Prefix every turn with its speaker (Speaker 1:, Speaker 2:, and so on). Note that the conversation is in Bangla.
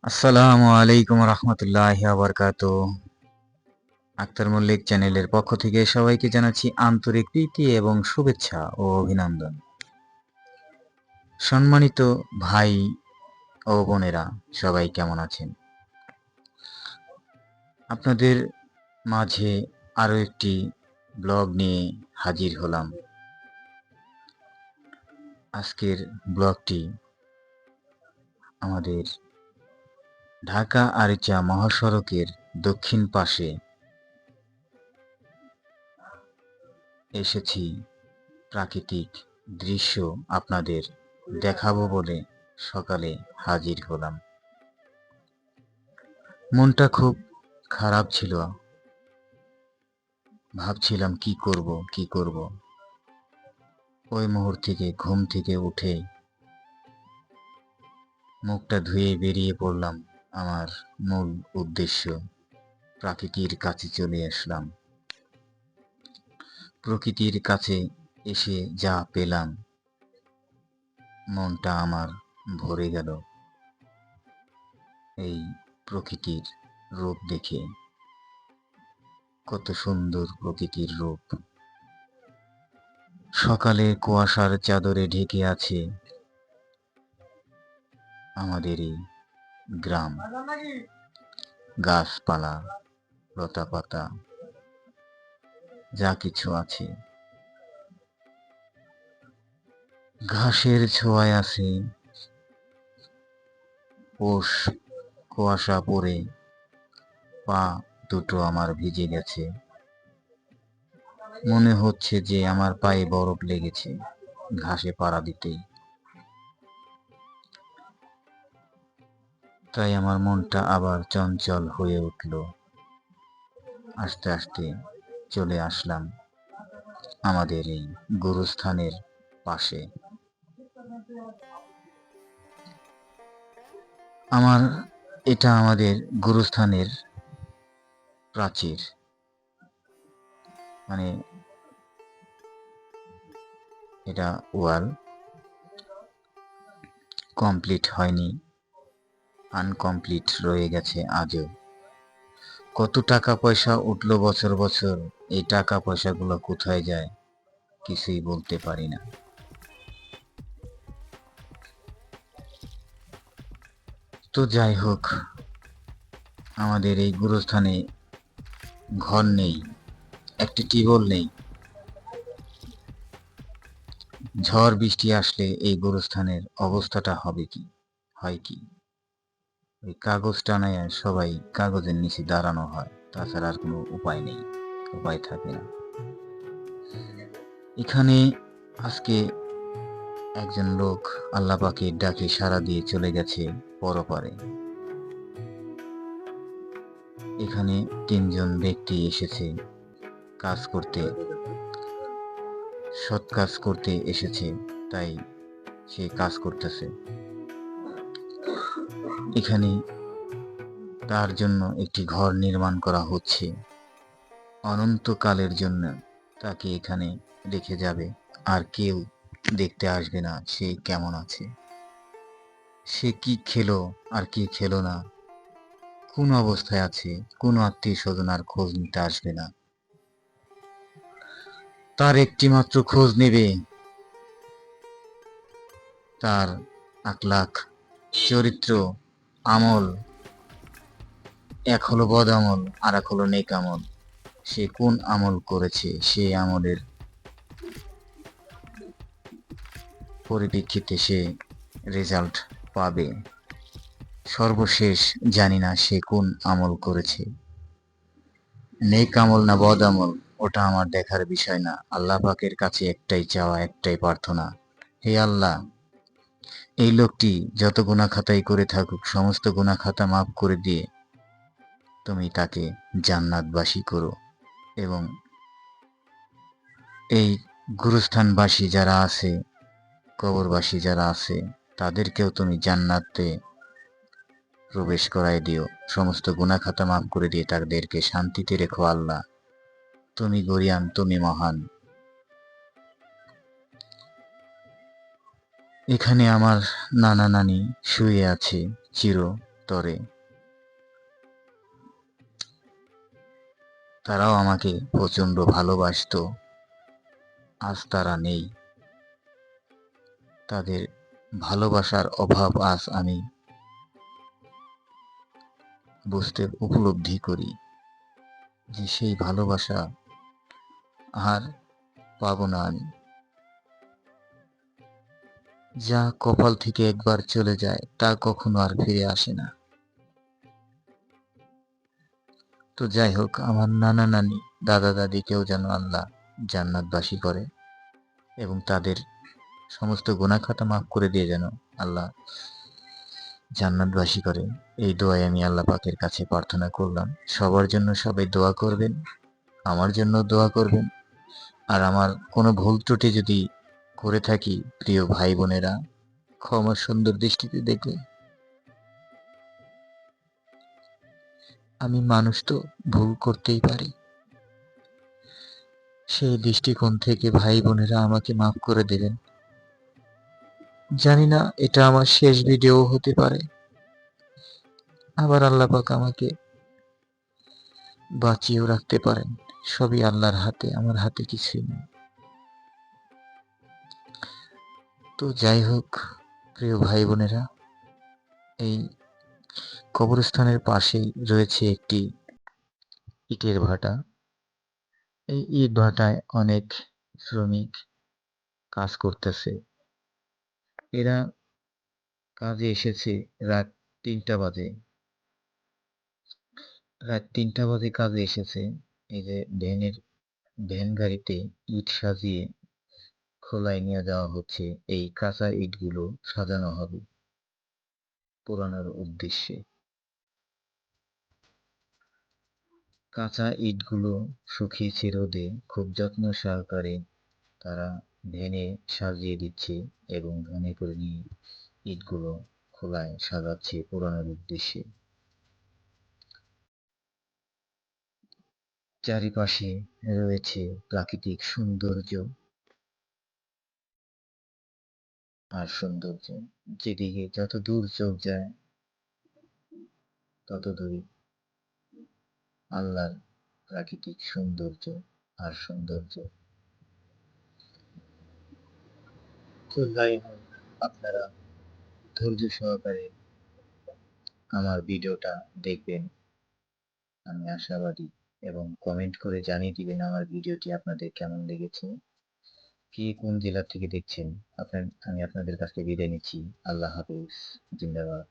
Speaker 1: আসসালামু আলাইকুম রহমতুল্লাহি ওয়া বারাকাতুহু। আক্তার মল্লিক চ্যানেলের পক্ষ থেকে সবাইকে জানাচ্ছি আন্তরিক প্রীতি এবং শুভেচ্ছা ও অভিনন্দন। সম্মানিত ভাই ও বোনেরা, সবাই কেমন আছেন? আপনাদের মাঝে আরও একটি ব্লগ নিয়ে হাজির হলাম। আজকের ব্লগটি আমাদের ঢাকা আরিচা মহাসড়কের দক্ষিণ পাশে এসেছি। প্রাকৃতিক দৃশ্য আপনাদের দেখাবো বলে সকালে হাজির হলাম। মনটা খুব খারাপ ছিল, ভাবছিলাম কি করব। ওই মুহূর্তে ঘুম থেকে উঠে মুখটা ধুয়ে বেরিয়ে পড়লাম আমার মূল উদ্দেশ্য। প্রকৃতির কাছে চলে আসলাম। প্রকৃতির কাছে এসে যা পেলাম, মনটা আমার ভরে গেল এই প্রকৃতির রূপ দেখে। কত সুন্দর প্রকৃতির রূপ। সকালে কুয়াশার চাদরে ঢেকে আছে আমাদের এই গ্রাম। গাছপালা, লতাপাতা যা কিছু আছে, ঘাসের ছোঁয়ায় আছে। পৌষ কুয়াশা পড়ে পা দুটো আমার ভিজে গেছে। মনে হচ্ছে যে আমার পায়ে বরফ লেগেছে ঘাসে পাড়া দিতেই। তাই আমার মনটা আবার চঞ্চল হয়ে উঠল। আস্তে আস্তে চলে আসলাম আমাদের এই গুরুস্থানের পাশে। এটা আমাদের গুরুস্থানের প্রাচীর, মানে এটা ওয়াল কমপ্লিট হয়নি, আনকমপ্লিট রয়ে গেছে আজও। কত টাকা পয়সা উঠলো বছর বছর, এই টাকা পয়সাগুলো কোথায় যায় কিছুই বলতে পারি না। তো যাই হোক, আমাদের এই গুরুস্থানে ঘর নেই, একটি টিউবওয়েল নেই। ঝড় বৃষ্টি আসলে এই গুরুস্থানের অবস্থাটা হয় কি, ওই কাগজ টানায় সবাই কাগজের নিচে দাঁড়ানো হয়, তাছাড়া আর কোনো উপায় থাকে না। এখানে আজকে একজন লোক আল্লাহ পাকের ডাকে সাড়া দিয়ে চলে গেছে পরপারে। এখানে 3জন ব্যক্তি এসেছে কাজ করতে, সৎ কাজ করতে এসেছে, তাই সে কাজ করতেছে। এখানে তার জন্য একটি ঘর নির্মাণ করা হচ্ছে। অনন্তকালের জন্য তাকে এখানে রেখে যাবে, আর কেউ দেখতে আসবে না সে কেমন আছে, সে কি খেলো আর কি খেলো না, কোন অবস্থায় আছে। কোনো আত্মীয় স্বজন আর খোঁজ নিতে আসবে না। তার একটি মাত্র খোঁজ নেবে তার আখলাখ, চরিত্র, আমল। এক হলো বদ আমল, আর এক হলো নেক আমল। সে কোন আমল করেছে, সে আমলের পরিপ্রেক্ষিতে সে রেজাল্ট পাবে। সর্বশেষ জানি না সে কোন আমল করেছে, নেক আমল না বদ আমল, ওটা আমার দেখার বিষয় না। আল্লাহ পাকের কাছে একটাই চাওয়া, একটাই প্রার্থনা, হে আল্লাহ, এই লোকটি যত গুনাহ খাতাই করে থাকুক সমস্ত গুনাহ খাতা মাফ করে দিয়ে তুমি তাকে জান্নাতবাসী করো। এবং এই গুরুস্থানবাসী যারা আছে, কবরবাসী যারা আছে, তাদেরকেও তুমি জান্নাতে প্রবেশ করায় দিও। সমস্ত গুনাহ খাতা মাফ করে দিয়ে তাদেরকে শান্তিতে রেখো আল্লাহ। তুমি গরিয়ান, তুমি মহান। এখানে আমার নানা নানি শুয়ে আছে চির তরে তারাও আমাকে প্রচন্ড ভালোবাসতো। আজ তারা নেই। তাদের ভালোবাসার অভাব আজ আমি উপলব্ধি করি যে সেই ভালোবাসা আর পাবো না আমি। যা কপাল থেকে একবার চলে যায় তা কখনো আর ফিরে আসে না। তো যাই হোক, আমার নানা নানি দাদা দাদিকেও যেন আল্লাহ জান্নাতবাসী করে এবং তাদের সমস্ত গুনাহ খাতা মাফ করে দিয়ে যেন আল্লাহ জান্নাতবাসী করে, এই দোয়াই আমি আল্লাহ পাকের কাছে প্রার্থনা করলাম। সবার জন্য সবাই দোয়া করবেন, আমার জন্য দোয়া করবেন। আর আমার কোনো ভুল ত্রুটি যদি করে থাকি, প্রিয় ভাই বোনেরা, ক্ষমা সুন্দর দৃষ্টিতে দেখবে। আমি মানুষ তো, ভুল করতেই পারি। সেই দৃষ্টিকোণ থেকে ভাই বোনেরা আমাকে মাফ করে দেবেন। জানি না এটা আমার শেষ ভিডিও হতে পারে, আবার আল্লাহ পাক আমাকে বাঁচিয়েও রাখতে পারেন। সবই আল্লাহর হাতে, আমার হাতে কিছুই নেই। তো যাই হোক, প্রিয় ভাই বোনেরা, এই কবরস্থানের পাশেই রয়েছে একটি ইটের ভাটা। এই ইট ভাটায় অনেক শ্রমিক কাজ করতেছে। এরা কাজে এসেছে রাত ৩টা বাজে। রাত ৩টা বাজে কাজে এসেছে। এই যে ভ্যান গাড়িতে ইট সাজিয়ে খোলায় নিয়ে যাওয়া হচ্ছে। এই কাঁচা ইটগুলো সাজানো হবে পোড়ানোর উদ্দেশ্যে। কাঁচা ইটগুলো শুকিয়েছে রোদে, খুব যত্ন সহকারে তারা ভ্যানে সাজিয়ে দিচ্ছে এবং ভ্যানে করে নিয়ে ইটগুলো খোলায় সাজাচ্ছে পোড়ানোর উদ্দেশ্যে। চারিপাশে রয়েছে প্রাকৃতিক সৌন্দর্য আর সৌন্দর্য। যেদিকে যত দূর চোখ যায় তত দূরই আল্লাহর প্রাকৃতিক সৌন্দর্য আর সৌন্দর্য। তো যাই হোক, আপনারা ধৈর্য সহকারে আমার ভিডিওটা দেখবেন, আমি আশাবাদী, এবং কমেন্ট করে জানিয়ে দিবেন আমার ভিডিওটি আপনাদের কেমন লেগেছে, কে কোন জেলা থেকে দেখছেন। আমি আপনাদের কাছে বিদায় নিচ্ছি। আল্লাহ হাফেজ। জিন্দাবাদ।